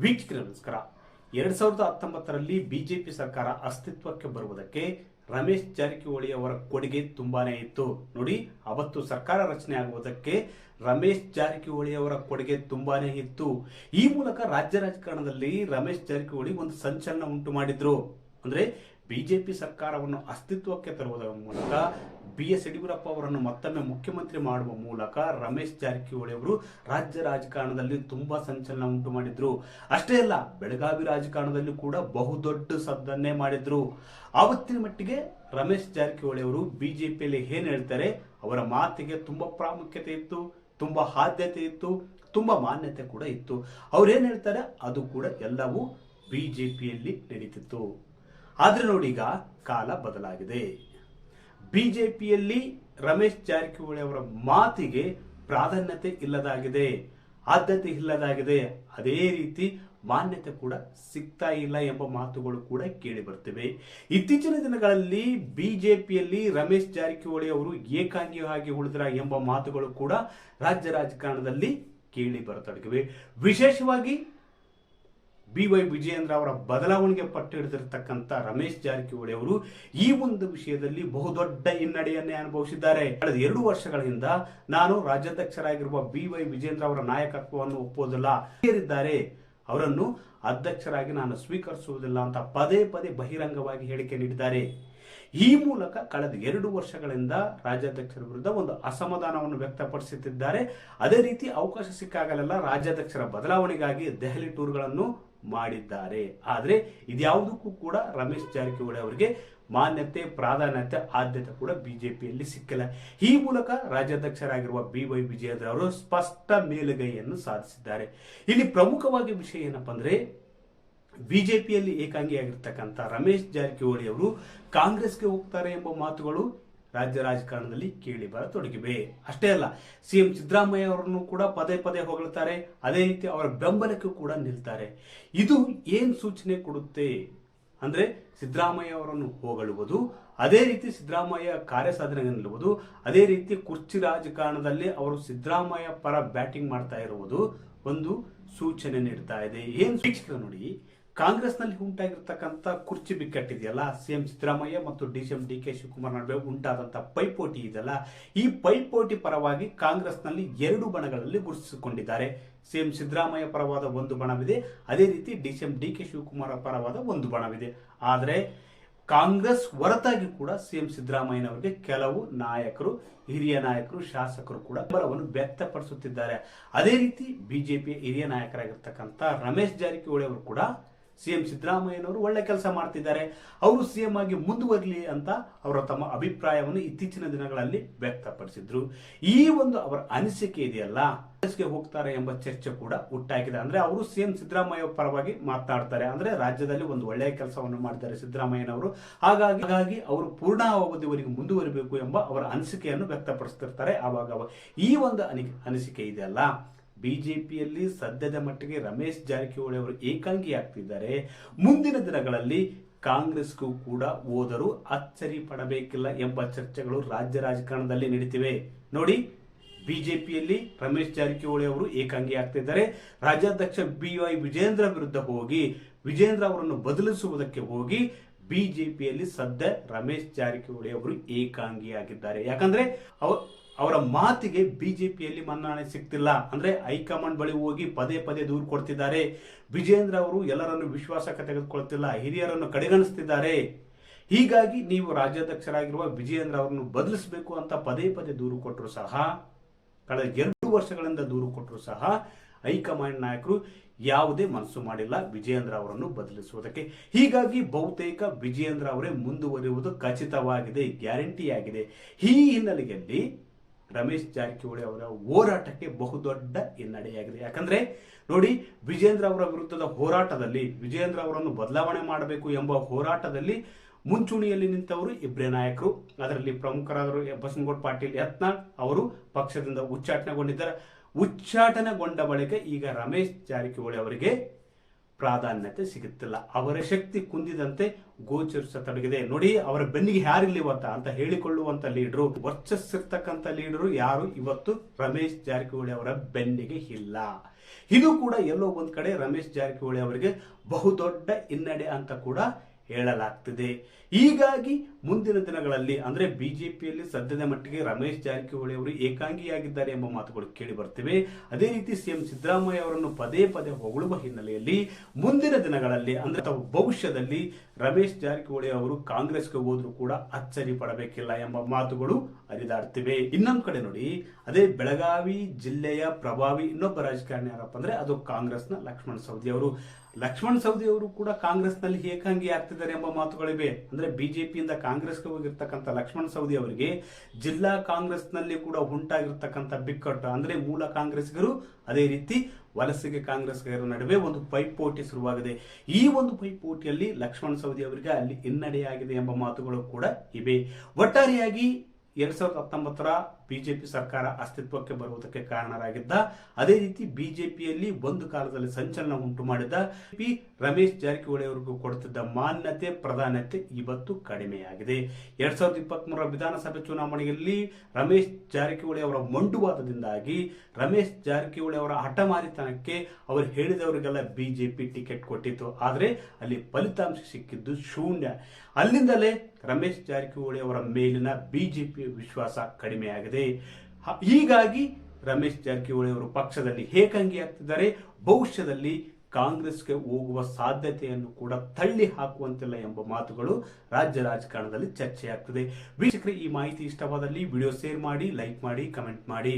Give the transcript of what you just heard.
ವೀಕ್ಷಕರೇ ನಮಸ್ಕಾರ. 2019ರಲ್ಲಿ ಬಿಜೆಪಿ ಸರ್ಕಾರ ಅಸ್ತಿತ್ವಕ್ಕೆ ಬರುವುದಕ್ಕೆ ರಮೇಶ್ ಜಾರಕಿಹೊಳಿ ಅವರ ಕೊಡುಗೆ ತುಂಬಾನೇ ಇತ್ತು. ನೋಡಿ, ಅವತ್ತು ಸರ್ಕಾರ ರಚನೆ ಆಗುವುದಕ್ಕೆ ರಮೇಶ್ ಜಾರಕಿಹೊಳಿ ಅವರ ಕೊಡುಗೆ ತುಂಬಾನೇ ಇತ್ತು. ಈ ಮೂಲಕ ರಾಜ್ಯ ರಾಜಕಾರಣದಲ್ಲಿ ರಮೇಶ್ ಜಾರಕಿಹೊಳಿ ಒಂದು ಸಂಚಲನ ಉಂಟು ಮಾಡಿದ್ರು. ಅಂದ್ರೆ ಬಿಜೆಪಿ ಸರ್ಕಾರವನ್ನು ಅಸ್ತಿತ್ವಕ್ಕೆ ತರುವುದರ ಮೂಲಕ BS ಯಡಿಯೂರಪ್ಪ ಅವರನ್ನು ಮತ್ತೊಮ್ಮೆ ಮುಖ್ಯಮಂತ್ರಿ ಮಾಡುವ ಮೂಲಕ ರಮೇಶ್ ಜಾರಕಿಹೊಳಿ ಅವರು ರಾಜ್ಯ ರಾಜಕಾರಣದಲ್ಲಿ ತುಂಬಾ ಸಂಚಲನ ಉಂಟು ಮಾಡಿದ್ರು. ಅಷ್ಟೇ ಅಲ್ಲ, ಬೆಳಗಾವಿ ರಾಜಕಾರಣದಲ್ಲಿ ಕೂಡ ಬಹುದೊಡ್ಡ ಸದ್ದನ್ನೇ ಮಾಡಿದ್ರು. ಆವತ್ತಿನ ಮಟ್ಟಿಗೆ ರಮೇಶ್ ಜಾರಕಿಹೊಳಿ ಅವರು ಬಿಜೆಪಿಯಲ್ಲಿ ಏನ್ ಹೇಳ್ತಾರೆ, ಅವರ ಮಾತಿಗೆ ತುಂಬಾ ಪ್ರಾಮುಖ್ಯತೆ ಇತ್ತು, ತುಂಬಾ ಆದ್ಯತೆ ಇತ್ತು, ತುಂಬಾ ಮಾನ್ಯತೆ ಕೂಡ ಇತ್ತು. ಅವ್ರೇನ್ ಹೇಳ್ತಾರೆ ಅದು ಕೂಡ ಎಲ್ಲವೂ ಬಿಜೆಪಿಯಲ್ಲಿ ನಡೀತಿತ್ತು. ಆದ್ರೆ ನೋಡಿ, ಈಗ ಕಾಲ ಬದಲಾಗಿದೆ. ಬಿಜೆಪಿಯಲ್ಲಿ ರಮೇಶ್ ಜಾರಕಿಹೊಳಿ ಅವರ ಮಾತಿಗೆ ಪ್ರಾಧಾನ್ಯತೆ ಇಲ್ಲದಾಗಿದೆ, ಆದ್ಯತೆ ಇಲ್ಲದಾಗಿದೆ. ಅದೇ ರೀತಿ ಮಾನ್ಯತೆ ಕೂಡ ಸಿಗ್ತಾ ಇಲ್ಲ ಎಂಬ ಮಾತುಗಳು ಕೂಡ ಕೇಳಿ ಬರ್ತಿವೆ. ಇತ್ತೀಚಿನ ದಿನಗಳಲ್ಲಿ ಬಿಜೆಪಿಯಲ್ಲಿ ರಮೇಶ್ ಜಾರಕಿಹೊಳಿ ಅವರು ಏಕಾಂಗಿಯಾಗಿ ಉಳಿದ್ರ ಎಂಬ ಮಾತುಗಳು ಕೂಡ ರಾಜ್ಯ ರಾಜಕಾರಣದಲ್ಲಿ ಕೇಳಿ ಬರತೊಡಗಿವೆ. ವಿಶೇಷವಾಗಿ BY ವಿಜಯೇಂದ್ರ ಅವರ ಬದಲಾವಣೆಗೆ ಪಟ್ಟು ಹಿಡಿದಿರತಕ್ಕಂತ ರಮೇಶ್ ಜಾರಕಿಹೊಳಿ ಅವರು ಈ ಒಂದು ವಿಷಯದಲ್ಲಿ ಬಹುದೊಡ್ಡ ಹಿನ್ನಡೆಯನ್ನೇ ಅನುಭವಿಸಿದ್ದಾರೆ. ಕಳೆದ 2 ವರ್ಷಗಳ ಹಿಂದ ನಾನು ರಾಜ್ಯಾಧ್ಯಕ್ಷರಾಗಿರುವ BY ವಿಜಯೇಂದ್ರ ಅವರ ನಾಯಕತ್ವವನ್ನು ಒಪ್ಪುವುದಿಲ್ಲ, ಅವರನ್ನು ಅಧ್ಯಕ್ಷರಾಗಿ ನಾನು ಸ್ವೀಕರಿಸುವುದಿಲ್ಲ ಅಂತ ಪದೇ ಪದೇ ಬಹಿರಂಗವಾಗಿ ಹೇಳಿಕೆ ನೀಡಿದ್ದಾರೆ. ಈ ಮೂಲಕ ಕಳೆದ 2 ವರ್ಷಗಳಿಂದ ರಾಜ್ಯಾಧ್ಯಕ್ಷರ ವಿರುದ್ಧ ಒಂದು ಅಸಮಾಧಾನವನ್ನು ವ್ಯಕ್ತಪಡಿಸುತ್ತಿದ್ದಾರೆ. ಅದೇ ರೀತಿ ಅವಕಾಶ ಸಿಕ್ಕಾಗಲೆಲ್ಲ ರಾಜ್ಯಾಧ್ಯಕ್ಷರ ಬದಲಾವಣೆಗಾಗಿ ದೆಹಲಿ ಟೂರ್ಗಳನ್ನು ಮಾಡಿದ್ದಾರೆ. ಆದ್ರೆ ಇದ್ಯಾವುದಕ್ಕೂ ಕೂಡ ರಮೇಶ್ ಜಾರಕಿಹೊಳಿ ಅವರಿಗೆ ಮಾನ್ಯತೆ, ಪ್ರಾಧಾನ್ಯತೆ, ಆದ್ಯತೆ ಕೂಡ ಬಿಜೆಪಿಯಲ್ಲಿ ಸಿಕ್ಕಿಲ್ಲ. ಈ ಮೂಲಕ ರಾಜ್ಯಾಧ್ಯಕ್ಷರಾಗಿರುವ BY ವಿಜಯೇಂದ್ರ ಅವರು ಸ್ಪಷ್ಟ ಮೇಲುಗೈಯನ್ನು ಸಾಧಿಸಿದ್ದಾರೆ. ಇಲ್ಲಿ ಪ್ರಮುಖವಾಗಿ ವಿಷಯ ಏನಪ್ಪಾ ಅಂದ್ರೆ, ಬಿಜೆಪಿಯಲ್ಲಿ ಏಕಾಂಗಿಯಾಗಿರ್ತಕ್ಕಂಥ ರಮೇಶ್ ಜಾರಕಿಹೊಳಿ ಅವರು ಕಾಂಗ್ರೆಸ್ಗೆ ಹೋಗ್ತಾರೆ ಎಂಬ ಮಾತುಗಳು ರಾಜ್ಯ ರಾಜಕಾರಣದಲ್ಲಿ ಕೇಳಿ ಬರತೊಡಗಿವೆ. ಅಷ್ಟೇ ಅಲ್ಲ, CM ಸಿದ್ದರಾಮಯ್ಯ ಅವರನ್ನು ಕೂಡ ಪದೇ ಪದೇ ಹೊಗಳ್ತಾರೆ. ಅದೇ ರೀತಿ ಅವರ ಬೆಂಬಲಕ್ಕೂ ಕೂಡ ನಿಲ್ತಾರೆ. ಇದು ಏನ್ ಸೂಚನೆ ಕೊಡುತ್ತೆ ಅಂದ್ರೆ, ಸಿದ್ದರಾಮಯ್ಯ ಅವರನ್ನು ಹೊಗಳುವುದು, ಅದೇ ರೀತಿ ಸಿದ್ದರಾಮಯ್ಯ ಕಾರ್ಯಸಾಧನೆಗೆ ನಿಲ್ಲುವುದು, ಅದೇ ರೀತಿ ಕುರ್ಚಿ ರಾಜಕಾರಣದಲ್ಲಿ ಅವರು ಸಿದ್ದರಾಮಯ್ಯ ಪರ ಬ್ಯಾಟಿಂಗ್ ಮಾಡ್ತಾ ಇರುವುದು ಒಂದು ಸೂಚನೆ ನೀಡ್ತಾ ಇದೆ. ಏನ್ ವೀಕ್ಷಕರು ನೋಡಿ, ಕಾಂಗ್ರೆಸ್ನಲ್ಲಿ ಉಂಟಾಗಿರ್ತಕ್ಕಂಥ ಕುರ್ಚಿ ಬಿಕ್ಕಟ್ಟಿದೆಯಲ್ಲ, CM ಸಿದ್ದರಾಮಯ್ಯ ಮತ್ತು DCM DK ಶಿವಕುಮಾರ್ ನಡುವೆ ಉಂಟಾದಂತ ಪೈಪೋಟಿ ಇದೆಯಲ್ಲ, ಈ ಪೈಪೋಟಿ ಪರವಾಗಿ ಕಾಂಗ್ರೆಸ್ನಲ್ಲಿ 2 ಬಣಗಳಲ್ಲಿ ಗುರುತಿಸಿಕೊಂಡಿದ್ದಾರೆ. CM ಸಿದ್ದರಾಮಯ್ಯ ಪರವಾದ ಒಂದು ಬಣವಿದೆ, ಅದೇ ರೀತಿ DCM DK ಶಿವಕುಮಾರ್ ಪರವಾದ ಒಂದು ಬಣವಿದೆ. ಆದ್ರೆ ಕಾಂಗ್ರೆಸ್ ಹೊರತಾಗಿ ಕೂಡ CM ಸಿದ್ದರಾಮಯ್ಯನವರಿಗೆ ಕೆಲವು ನಾಯಕರು, ಹಿರಿಯ ನಾಯಕರು, ಶಾಸಕರು ಕೂಡ ಬಲವನ್ನು ವ್ಯಕ್ತಪಡಿಸುತ್ತಿದ್ದಾರೆ. ಅದೇ ರೀತಿ ಬಿಜೆಪಿಯ ಹಿರಿಯ ನಾಯಕರಾಗಿರ್ತಕ್ಕಂಥ ರಮೇಶ್ ಜಾರಕಿಹೊಳಿ ಅವರು ಕೂಡ CM ಸಿದ್ದರಾಮಯ್ಯನವರು ಒಳ್ಳೆ ಕೆಲಸ ಮಾಡ್ತಿದ್ದಾರೆ, ಅವರು CM ಆಗಿ ಮುಂದುವರಲಿ ಅಂತ ಅವರ ತಮ್ಮ ಅಭಿಪ್ರಾಯವನ್ನು ಇತ್ತೀಚಿನ ದಿನಗಳಲ್ಲಿ ವ್ಯಕ್ತಪಡಿಸಿದ್ರು. ಈ ಒಂದು ಅವರ ಅನಿಸಿಕೆ ಇದೆಯಲ್ಲ, ಕಾಂಗ್ರೆಸ್ಗೆ ಹೋಗ್ತಾರೆ ಎಂಬ ಚರ್ಚೆ ಕೂಡ ಹುಟ್ಟಾಗಿದೆ. ಅಂದ್ರೆ ಅವರು CM ಸಿದ್ದರಾಮಯ್ಯ ಪರವಾಗಿ ಮಾತನಾಡ್ತಾರೆ, ಅಂದ್ರೆ ರಾಜ್ಯದಲ್ಲಿ ಒಂದು ಒಳ್ಳೆಯ ಕೆಲಸವನ್ನು ಮಾಡಿದ್ದಾರೆ ಸಿದ್ದರಾಮಯ್ಯನವರು, ಹಾಗಾಗಿ ಅವರು ಪೂರ್ಣಾವಧಿವರೆಗೂ ಮುಂದುವರಿಬೇಕು ಎಂಬ ಅವರ ಅನಿಸಿಕೆಯನ್ನು ವ್ಯಕ್ತಪಡಿಸ್ತಿರ್ತಾರೆ. ಆವಾಗ ಈ ಒಂದು ಅನಿಸಿಕೆ ಇದೆಯಲ್ಲ, ಬಿಜೆಪಿಯಲ್ಲಿ ಸದ್ಯದ ಮಟ್ಟಿಗೆ ರಮೇಶ್ ಜಾರಕಿಹೊಳಿ ಅವರು ಏಕಾಂಗಿ ಆಗ್ತಿದ್ದಾರೆ. ಮುಂದಿನ ದಿನಗಳಲ್ಲಿ ಕಾಂಗ್ರೆಸ್ಗೂ ಕೂಡ ಹೋದರೂ ಅಚ್ಚರಿ ಪಡಬೇಕಿಲ್ಲ ಎಂಬ ಚರ್ಚೆಗಳು ರಾಜ್ಯ ರಾಜಕಾರಣದಲ್ಲಿ ನಡೀತಿವೆ. ನೋಡಿ, ಬಿಜೆಪಿಯಲ್ಲಿ ರಮೇಶ್ ಜಾರಕಿಹೊಳಿ ಅವರು ಏಕಾಂಗಿ ಆಗ್ತಿದ್ದಾರೆ. ರಾಜ್ಯಾಧ್ಯಕ್ಷ BY ವಿಜಯೇಂದ್ರ ವಿರುದ್ಧ ಹೋಗಿ ವಿಜಯೇಂದ್ರ ಅವರನ್ನು ಬದಲಿಸುವುದಕ್ಕೆ ಹೋಗಿ ಬಿಜೆಪಿಯಲ್ಲಿ ಸದ್ಯ ರಮೇಶ್ ಜಾರಕಿಹೊಳಿ ಅವರು ಏಕಾಂಗಿಯಾಗಿದ್ದಾರೆ. ಯಾಕಂದ್ರೆ ಅವರ ಮಾತಿಗೆ ಬಿಜೆಪಿಯಲ್ಲಿ ಮನ್ನಣೆ ಸಿಗ್ತಿಲ್ಲ. ಅಂದ್ರೆ ಹೈಕಮಾಂಡ್ ಬಳಿ ಹೋಗಿ ಪದೇ ಪದೇ ದೂರು ಕೊಡ್ತಿದ್ದಾರೆ. ವಿಜಯೇಂದ್ರ ಅವರು ಎಲ್ಲರನ್ನು ವಿಶ್ವಾಸಕ್ಕೆ ತೆಗೆದುಕೊಳ್ತಿಲ್ಲ, ಹಿರಿಯರನ್ನು ಕಡೆಗಣಿಸ್ತಿದ್ದಾರೆ. ಹೀಗಾಗಿ ನೀವು ರಾಜ್ಯಾಧ್ಯಕ್ಷರಾಗಿರುವ ವಿಜಯೇಂದ್ರ ಅವರನ್ನು ಬದಲಿಸಬೇಕು ಅಂತ ಪದೇ ಪದೇ ದೂರು ಕೊಟ್ಟರು ಸಹ, ಕಳೆದ 2 ವರ್ಷಗಳಿಂದ ದೂರು ಕೊಟ್ಟರು ಸಹ ಹೈಕಮಾಂಡ್ ನಾಯಕರು ಯಾವುದೇ ಮನಸ್ಸು ಮಾಡಿಲ್ಲ ವಿಜಯೇಂದ್ರ ಅವರನ್ನು ಬದಲಿಸುವುದಕ್ಕೆ. ಹೀಗಾಗಿ ಬಹುತೇಕ ವಿಜಯೇಂದ್ರ ಅವರೇ ಮುಂದುವರಿಯುವುದು ಖಚಿತವಾಗಿದೆ, ಗ್ಯಾರಂಟಿಯಾಗಿದೆ. ಈ ಹಿನ್ನೆಲೆಯಲ್ಲಿ ರಮೇಶ್ ಜಾರಕಿಹೊಳಿ ಅವರ ಹೋರಾಟಕ್ಕೆ ಬಹುದೊಡ್ಡ ಹಿನ್ನಡೆಯಾಗಿದೆ. ಯಾಕಂದ್ರೆ ನೋಡಿ, ವಿಜಯೇಂದ್ರ ಅವರ ವಿರುದ್ಧದ ಹೋರಾಟದಲ್ಲಿ, ವಿಜಯೇಂದ್ರ ಅವರನ್ನು ಬದಲಾವಣೆ ಮಾಡಬೇಕು ಎಂಬ ಹೋರಾಟದಲ್ಲಿ ಮುಂಚೂಣಿಯಲ್ಲಿ ನಿಂತವರು ಇಬ್ಬರೇ ನಾಯಕರು. ಅದರಲ್ಲಿ ಪ್ರಮುಖರಾದರು ಬಸನಗೌಡ ಪಾಟೀಲ್ ಯತ್ನಾಳ್ ಅವರು ಪಕ್ಷದಿಂದ ಉಚ್ಚಾಟನೆಗೊಂಡಿದ್ದಾರೆ. ಉಚ್ಚಾಟನೆಗೊಂಡ ಬಳಿಕ ಈಗ ರಮೇಶ್ ಜಾರಕಿಹೊಳಿ ಅವರಿಗೆ ಪ್ರಾಧಾನ್ಯತೆ ಸಿಗುತ್ತಿಲ್ಲ. ಅವರ ಶಕ್ತಿ ಕುಂದಿದಂತೆ ಗೋಚರಿಸತೊಡಗಿದೆ. ನೋಡಿ, ಅವರ ಬೆನ್ನಿಗೆ ಯಾರಿಲ್ಲ ಇವತ್ತ ಅಂತ ಹೇಳಿಕೊಳ್ಳುವಂತ ಲೀಡರು, ವರ್ಚಸ್ಸಿರ್ತಕ್ಕಂಥ ಲೀಡರು ಯಾರು ಇವತ್ತು ರಮೇಶ್ ಜಾರಕಿಹೊಳಿ ಅವರ ಬೆನ್ನಿಗೆ ಇಲ್ಲ. ಇದು ಕೂಡ ಎಲ್ಲೋ ಒಂದ್ ಕಡೆ ರಮೇಶ್ ಜಾರಕಿಹೊಳಿ ಅವರಿಗೆ ಬಹುದೊಡ್ಡ ಹಿನ್ನಡೆ ಅಂತ ಕೂಡ ಹೇಳಲಾಗ್ತಿದೆ. ಹೀಗಾಗಿ ಮುಂದಿನ ದಿನಗಳಲ್ಲಿ ಅಂದ್ರೆ ಬಿಜೆಪಿಯಲ್ಲಿ ಸದ್ಯದ ಮಟ್ಟಿಗೆ ರಮೇಶ್ ಜಾರಕಿಹೊಳಿ ಅವರು ಏಕಾಂಗಿಯಾಗಿದ್ದಾರೆ ಎಂಬ ಮಾತುಗಳು ಕೇಳಿ ಬರ್ತಿವೆ. ಅದೇ ರೀತಿ ಸಿಎಂ ಸಿದ್ದರಾಮಯ್ಯ ಅವರನ್ನು ಪದೇ ಪದೇ ಹೊಗಳುವ ಹಿನ್ನೆಲೆಯಲ್ಲಿ ಮುಂದಿನ ದಿನಗಳಲ್ಲಿ ಅಂದ್ರೆ ಭವಿಷ್ಯದಲ್ಲಿ ರಮೇಶ್ ಜಾರಕಿಹೊಳಿ ಅವರು ಕಾಂಗ್ರೆಸ್ಗೆ ಹೋದ್ರೂ ಕೂಡ ಅಚ್ಚರಿ ಪಡಬೇಕಿಲ್ಲ ಎಂಬ ಮಾತುಗಳು ಹರಿದಾಡ್ತಿವೆ. ಇನ್ನೊಂದು ಕಡೆ ನೋಡಿ, ಅದೇ ಬೆಳಗಾವಿ ಜಿಲ್ಲೆಯ ಪ್ರಭಾವಿ ಇನ್ನೊಬ್ಬ ರಾಜಕಾರಣಿ ಯಾರಪ್ಪ ಅಂದ್ರೆ ಅದು ಕಾಂಗ್ರೆಸ್ನ ಲಕ್ಷ್ಮಣ್ ಸವದಿ ಅವರು. ಲಕ್ಷ್ಮಣ್ ಸವದಿ ಅವರು ಕೂಡ ಕಾಂಗ್ರೆಸ್ನಲ್ಲಿ ಏಕಾಂಗಿ ಆಗ್ತಿದ್ದಾರೆ ಎಂಬ ಮಾತುಗಳಿವೆ. ಅಂದ್ರೆ ಬಿಜೆಪಿಯಿಂದ ಕಾಂಗ್ರೆಸ್ಗೆ ಹೋಗಿರ್ತಕ್ಕಂಥ ಲಕ್ಷ್ಮಣ್ ಸವದಿ ಅವರಿಗೆ ಜಿಲ್ಲಾ ಕಾಂಗ್ರೆಸ್ನಲ್ಲಿ ಕೂಡ ಉಂಟಾಗಿರ್ತಕ್ಕಂಥ ಬಿಕ್ಕಟ್ಟು ಅಂದ್ರೆ ಮೂಲ ಕಾಂಗ್ರೆಸ್ಗರು ಅದೇ ರೀತಿ ವಲಸಿಗೆ ಕಾಂಗ್ರೆಸ್ಗರ ನಡುವೆ ಒಂದು ಪೈಪೋಟಿ ಶುರುವಾಗಿದೆ. ಈ ಒಂದು ಪೈಪೋಟಿಯಲ್ಲಿ ಲಕ್ಷ್ಮಣ್ ಸವದಿ ಅವರಿಗೆ ಅಲ್ಲಿ ಹಿನ್ನಡೆಯಾಗಿದೆ ಎಂಬ ಮಾತುಗಳು ಕೂಡ ಇವೆ. ಒಟ್ಟಾರೆಯಾಗಿ 2019ರ ಬಿಜೆಪಿ ಸರ್ಕಾರ ಅಸ್ತಿತ್ವಕ್ಕೆ ಬರುವುದಕ್ಕೆ ಕಾರಣರಾಗಿದ್ದ, ಅದೇ ರೀತಿ ಬಿಜೆಪಿಯಲ್ಲಿ ಒಂದು ಕಾಲದಲ್ಲಿ ಸಂಚಲನ ಉಂಟು ಮಾಡಿದ ರಮೇಶ್ ಜಾರಕಿಹೊಳಿ ಅವರಿಗೂ ಕೊಡುತ್ತಿದ್ದ ಮಾನ್ಯತೆ ಪ್ರಾಧಾನ್ಯತೆ ಇವತ್ತು ಕಡಿಮೆಯಾಗಿದೆ. 2023ರ ವಿಧಾನಸಭೆ ಚುನಾವಣೆಯಲ್ಲಿ ರಮೇಶ್ ಜಾರಕಿಹೊಳಿ ಅವರ ಮೊಂಡುವಾದದಿಂದಾಗಿ ರಮೇಶ್ ಜಾರಕಿಹೊಳಿ ಅವರ ಹಠಮಾರಿತನಕ್ಕೆ ಅವರು ಹೇಳಿದವರಿಗೆಲ್ಲ ಬಿಜೆಪಿ ಟಿಕೆಟ್ ಕೊಟ್ಟಿತ್ತು. ಆದರೆ ಅಲ್ಲಿ ಫಲಿತಾಂಶ ಸಿಕ್ಕಿದ್ದು ಶೂನ್ಯ. ಅಲ್ಲಿಂದಲೇ ರಮೇಶ್ ಜಾರಕಿಹೊಳಿ ಅವರ ಮೇಲಿನ ಬಿಜೆಪಿ ವಿಶ್ವಾಸ ಕಡಿಮೆಯಾಗಿದೆ. ಹೀಗಾಗಿ ರಮೇಶ್ ಜಾರಕಿಹೊಳಿ ಅವರು ಪಕ್ಷದಲ್ಲಿ ಏಕಾಂಗಿ ಆಗ್ತಿದ್ದಾರೆ. ಭವಿಷ್ಯದಲ್ಲಿ ಕಾಂಗ್ರೆಸ್ಗೆ ಹೋಗುವ ಸಾಧ್ಯತೆಯನ್ನು ಕೂಡ ತಳ್ಳಿ ಹಾಕುವಂತಿಲ್ಲ ಎಂಬ ಮಾತುಗಳು ರಾಜ್ಯ ರಾಜಕಾರಣದಲ್ಲಿ ಚರ್ಚೆಯಾಗ್ತದೆ. ವೀಕ್ಷಕರೇ, ಈ ಮಾಹಿತಿ ಇಷ್ಟವಾದಲ್ಲಿ ವಿಡಿಯೋ ಶೇರ್ ಮಾಡಿ, ಲೈಕ್ ಮಾಡಿ, ಕಮೆಂಟ್ ಮಾಡಿ.